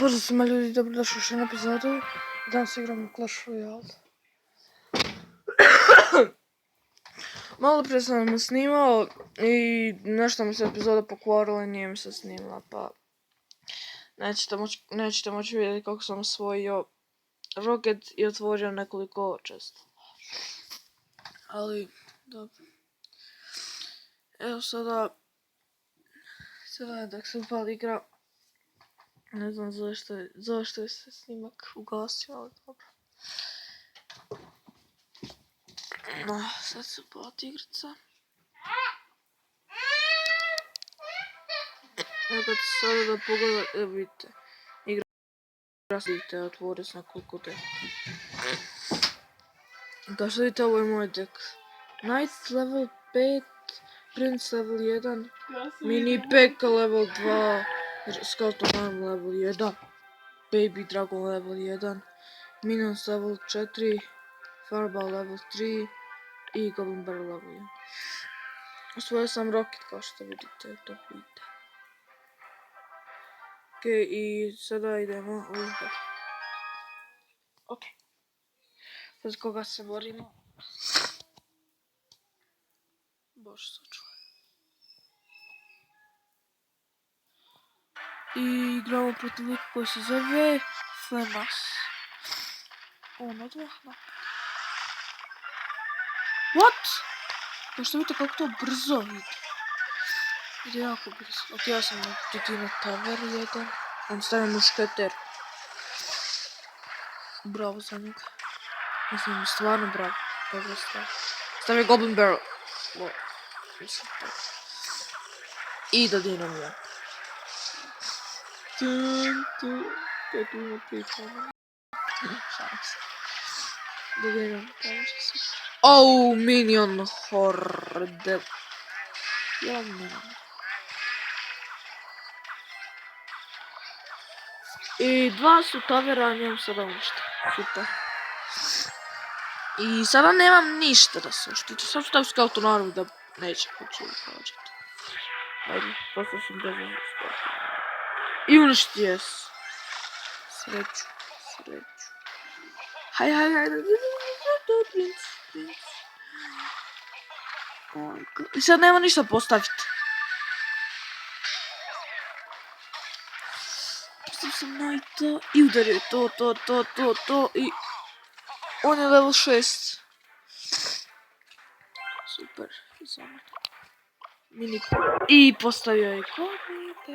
Pozdrav svima ljudi, dobrodošli u još jednu epizodu. Danas igramo Clash Royale. Malo prije sam snimao i nešto mi se epizoda pokvarila i nije mi se snimala, pa nećete moći vidjeti kako sam osvojio roket i otvorio nekoliko česta. Ali, dobro. Evo sada dok se upali igra, ne znam zašto je se snimak ugasio, ali dobro. No, sad se upala tigrica. Evo kad sada da pogledate, evo vidite, igra vidite, otvori se nekoliko deka. Kao što vidite, ovo je moj dek. Knight level 5, Prince level 1, Mini P.E.K.K.A level 2, Skeleton Arm level 1, Baby Dragon level 1, Minions level 4, Fireball level 3 i Goblin Barrel level 1. Osvojio sam roket kao što vidite, to vidite. Ok, i sada idemo u bar. Ok. Protiv koga se borimo? Bože sačuvaj. I igramo protiv lika koji se zove Flemas. On odmah napad. What? Kao što vidite kako to brzo ide. Ide jako brzo. Ok, ja sam na Tower 1. On stavio mušketer. Bravo za njega. Mislim, stvarno bravo. Dobro stvar. Stavio Goblin Barrel. Wow. I da dinam ja. Kaj tu ima pričamo? Šalim se. Da dinam, tamo će se. Oh, minion horde. Ja nemam. I dva su tavera, nemam sada ništa. Super. I sada nemam ništa da se uštiti. Sad ću tako Skeleton Arm da neće kući ukađati. Ajde, postao sam bezan Skeleton Arm. I uništi jes. Sreću. Hajde. Prince. I sad nema ništa postaviti. Postavio sam Knighta i udario to i... On je level 6. Super. Mini i postavio je kognite.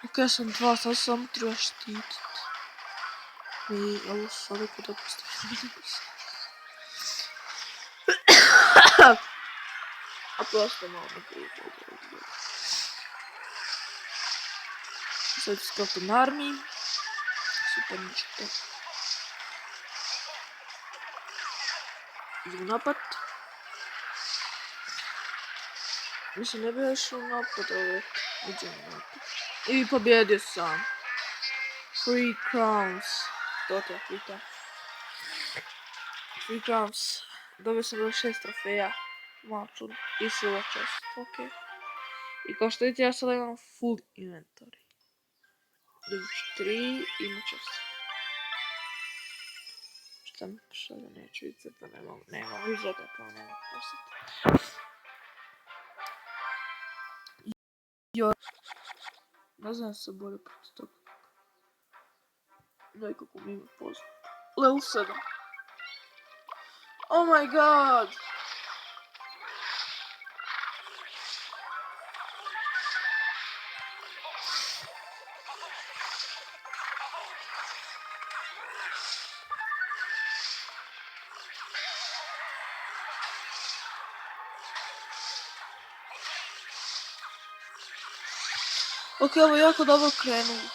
Ok, ja sam 2, sad samo treba štitit. I ovo sada kada postavim. A prosto malo ne prije. Sad je Skeleton Army. Super ništa. Idemo napad. Mislim, ne bi još u napad, ali idemo napad. I pobjedio sam. Free crowns. To te pita. Free crowns. Dobio sam 6 trofeja. Malo čudno. I silver chest. Ok. I kao što vidite, ja sada imam full inventory. Dobiš 3 ima čest. Šta da neću vidjeti, da nemam izgleda kao nemam postati. Ne znam se bolje protiv toga. Nekako mi ima poznat. Level 7. Oh my god! Ok, ovo je jako dobro krenulo.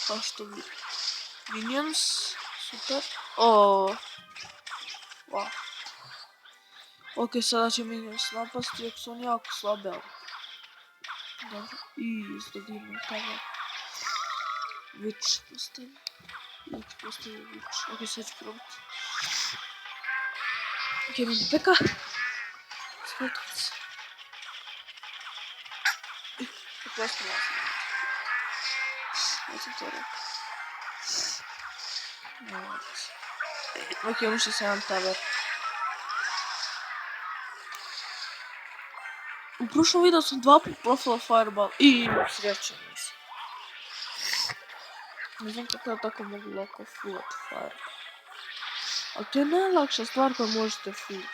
Kao što vidite. Minions, super. Wow. Ok, sada će Minions napasti, jer su oni jako slabe. Dobro, i izgledimo tamo. Witch postavim. Ok, sad ću probati. Ok, mini peka. Skaltovac. Postala sam. Ja sam to rekao. Ok, uništio sam jedan tower. U prošlom videu sam 2 put profila fireball i srećan nisam. Ne znam kako ja tako mogu lako fullat fireball. Ali to je najlakša stvar koju možete fullat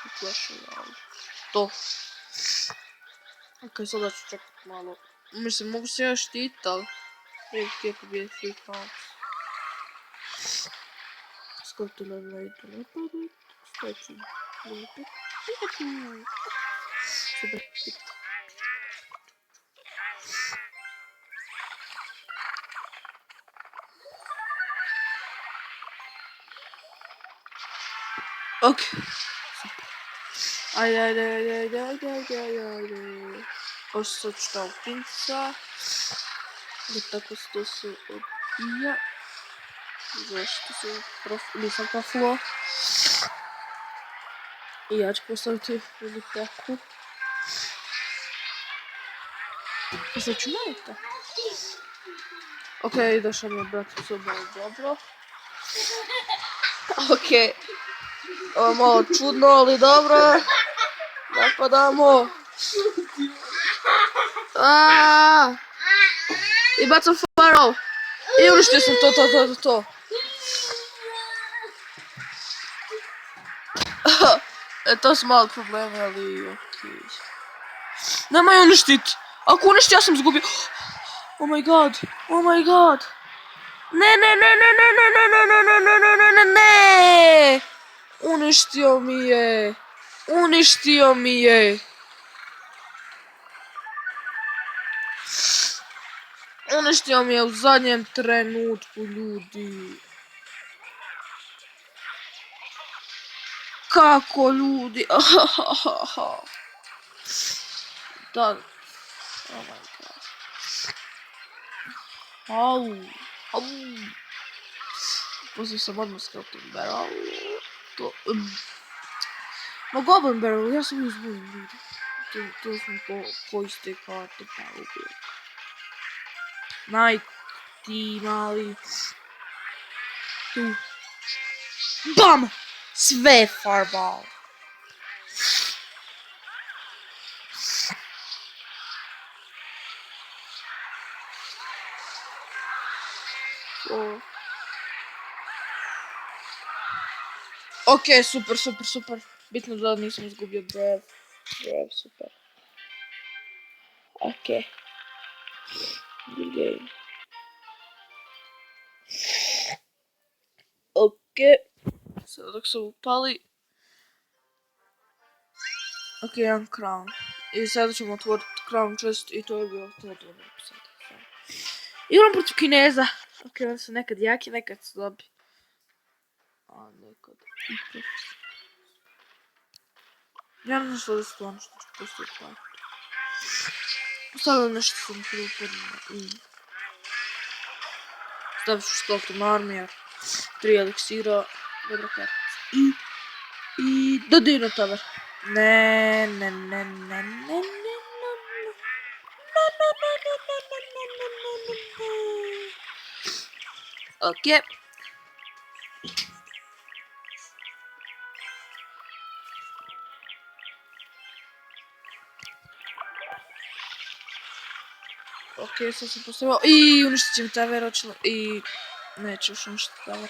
u Clash Royale. To. Ok, sada ću čekat malo. Mislim, mogu se ja štitit, ali... Prije tijeku bi je free pounds. Skoro to level idu napadat. Staću mini Pikachu. Super, Pikachu. Ok. Super. Ajde. Sad ću tamo pinca. Da tako to se odbija. Zašto se nisam profulo. I ja ću postaviti mini peku. I sad ću najta. Ok, došao mi je brat u sobu, dobro. Ok. Ovo je malo čudno, ali dobro. Napadamo. I bacam fireball. I uništio sam to. To su mali problemi, ali okej. Nemoj uništit. Ako uništi, ja sam zgubio. Oh my god. Ne. Uništio mi je. Uništio mi je u zadnjem trenutku, ljudi. Kako, ljudi? Da. Oh my god. Au. Poslije sam odmah skratio barrel. Ma Goblin Barrel, ja sam uzbujem, ljudi. To smo koji ste karte pa ubije. Ti mali. Tu. BAM! Sve fireball. Ok, super. Bitno da nisam izgubio brev. Super. Ok. Good game. Ok. Sada dok se upali. Ok, jedan crown. I sada ćemo otvoriti crown chest i to je bilo to dobro sad. Igram protiv Kineza. Ok, oni su nekad jaki, nekad slabi. A nekad i ja ne znam što da stvarno što ću postaviti tako. Stavljam nešto sam prvo podnijela. Stavit ću Skeleton Armija. 3 eliksira. Dobra karta. I do Dinotaur. Ne. Ok. Ok, sad sam postavio. I uništit će mi Tower, očilo. I neće još uništiti Tower.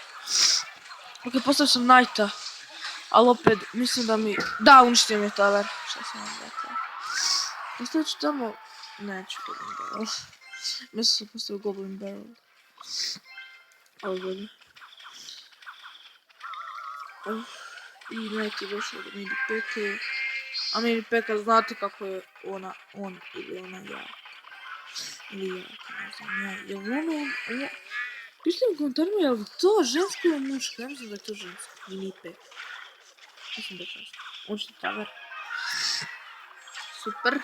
Ok, postavio sam Knighta. Ali opet, mislim da mi... Da, uništio mi je Tower. Šta sam vam rekao? Postavit ću tamo... Neću Goblin Barrel. Mislim sam postavio Goblin Barrel. Ali bolje. I Knight je došao do mini peke. A mini peka znate kako je on ili ona jak. Ili jak, ne znam ja. Je li ona... Pišite u komentarima, je li to žensko ili muško? Ja mislim da je to žensko. Mini peka. Mislim da je žensko. Učite Tower. Super.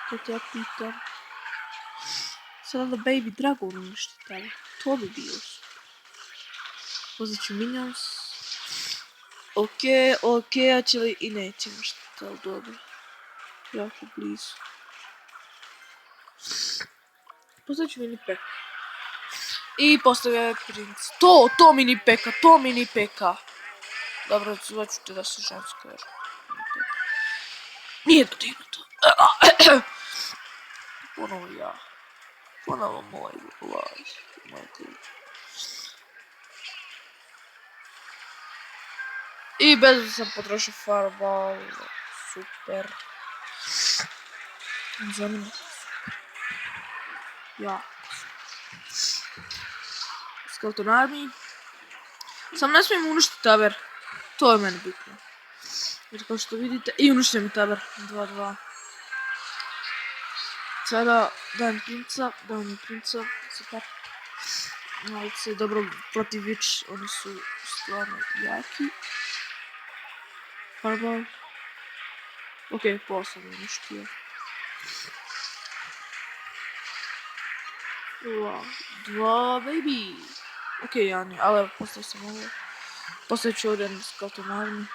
To te ja pitam. Sada da Baby Dragon uništi Tower. To bi bio. Uzet ću minions. Okej, a će li i nećemo šta, ali dobro. Jako blizu. Postavit ću mini peka. I postavio je princ. To mini peka. Dobro, zvat ću te da se žensko jer... Nije dodignuto. Ponovo ja. Ponovo moj laž. I bez sam potrošio fireball. Super. Za mene. Ja. Skeleton army. Sam ne smijem uništiti taver. To je meni bitno. Jer kao što vidite, i uništio mi taver. 2-2. Sada dajem mi princa, super. Malice, dobro, protiv Witch, oni su stvarno jaki. Fireball. Okej, pola sam uništio. Dva, baby. Okej, Jani, ali evo, postavio sam ovo. Postavit ću ovdje skeleton army.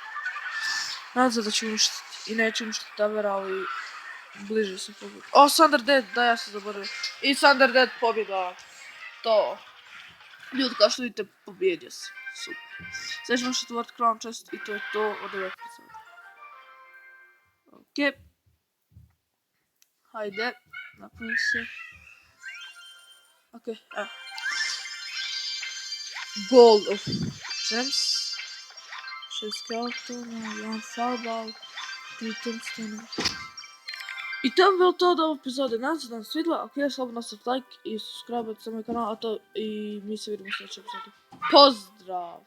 Nadam se da ću uništiti i neću uništiti taver, ali bliže se pobjeda. O, Thunder Dead, da, ja sam zaboravio. I Thunder Dead pobjeda. To. Ljudi, kao što vidite, pobjedio se. Super. Sad ćemo što otvoriti Crown Chest i to je to od ove epizode. Okej. Hajde, napuni se. Okej, evo. Gold of Gems. 6 skeletona, 1 fireball, 3 tombstone. I to je bilo to od ove epizode. Nadam se da vam svidjela. Ako je, slobodno stavite like i subscribe za moj kanal, a to i mi se vidimo u sljedećem epizodu. Pozdrav!